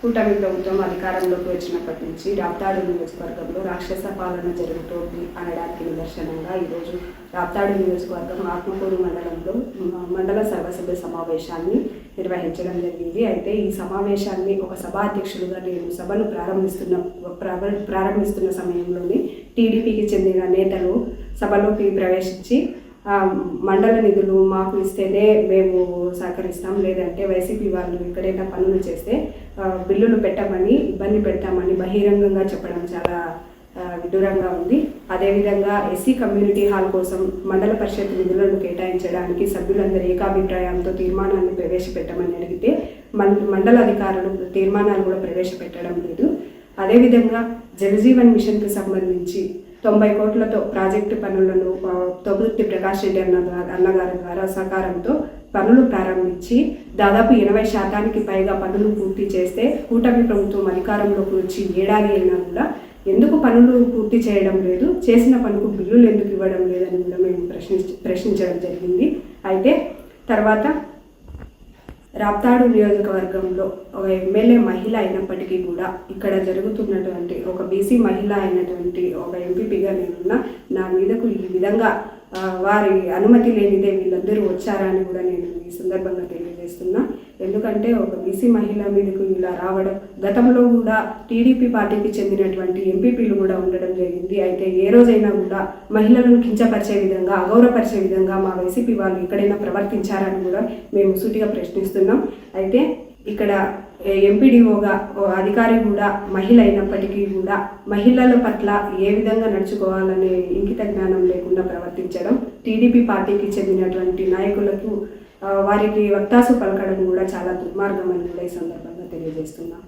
కూటమి ప్రభుత్వం అధికారంలోకి వచ్చినప్పటి నుంచి రాప్తాడు నియోజకవర్గంలో రాక్షస పాలన జరుగుతోంది అనడానికి నిదర్శనంగా ఈరోజు రాప్తాడు నియోజకవర్గం ఆత్మకూరు మండలంలో మండల సర్వసభ్య సమావేశాన్ని నిర్వహించడం జరిగింది. అయితే ఈ సమావేశాన్ని ఒక సభాధ్యక్షులుగా నేను సభను ప్రారంభిస్తున్న సమయంలోనే టీడీపీకి చెందిన నేతలు సభలోకి ప్రవేశించి మండల నిధులు మాకు ఇస్తేనే మేము సహకరిస్తాం, లేదంటే వైసీపీ వాళ్ళు ఎక్కడైనా పనులు చేస్తే బిల్లులు పెట్టమని ఇబ్బంది పెడతామని బహిరంగంగా చెప్పడం చాలా విడ్డూరంగా ఉంది. అదేవిధంగా ఎస్సీ కమ్యూనిటీ హాల్ కోసం మండల పరిషత్ నిధులను కేటాయించడానికి సభ్యులందరూ ఏకాభిప్రాయంతో తీర్మానాన్ని ప్రవేశపెట్టమని అడిగితే మండల అధికారులు తీర్మానాలు కూడా ప్రవేశపెట్టడం లేదు. అదేవిధంగా జలజీవన్ మిషన్కి సంబంధించి 90 కోట్లతో ప్రాజెక్టు పనులను తొగుర్తి ప్రకాష్ రెడ్డి అన్నగారి ద్వారా సహకారంతో పనులు ప్రారంభించి దాదాపు 80% పైగా పనులు పూర్తి చేస్తే కూటమి ప్రభుత్వం అధికారంలోకి వచ్చి ఏడాది అయినా కూడా ఎందుకు పనులు పూర్తి చేయడం లేదు, చేసిన పనులకు బిల్లులు ఎందుకు ఇవ్వడం లేదని కూడా మేము ప్రశ్నించడం జరిగింది. అయితే తర్వాత రాప్తాడు నియోజకవర్గంలో ఒక ఎమ్మెల్యే మహిళ అయినప్పటికీ కూడా ఇక్కడ జరుగుతున్నటువంటి ఒక బీసీ మహిళ అయినటువంటి ఒక ఎంపీపీగా నేనున్నా నా మీదకు ఈ విధంగా వారి అనుమతి లేనిదే వీళ్ళందరూ వచ్చారని కూడా నేను ఈ సందర్భంగా తెలియజేస్తున్నా. ఎందుకంటే ఒక బీసీ మహిళ మీదకు ఇలా రావడం, గతంలో కూడా టీడీపీ పార్టీకి చెందినటువంటి ఎంపీపీలు కూడా ఉండడం జరిగింది. అయితే ఏ రోజైనా కూడా మహిళలను కించపరిచే విధంగా, అగౌరవపరిచే విధంగా మా వైసీపీ వాళ్ళు ఎక్కడైనా ప్రవర్తించారని కూడా మేము సూటిగా ప్రశ్నిస్తున్నాం. అయితే ఇక్కడ ఎంపీడీఓగా అధికారి కూడా మహిళ అయినప్పటికీ కూడా మహిళల పట్ల ఏ విధంగా నడుచుకోవాలనే ఇంకిత జ్ఞానం లేకుండా ప్రవర్తించడం, టీడీపీ పార్టీకి చెందినటువంటి నాయకులకు వారికి వత్తాసు పలకడం కూడా చాలా దుర్మార్గం అని కూడా ఈ సందర్భంగా తెలియజేస్తున్నాం.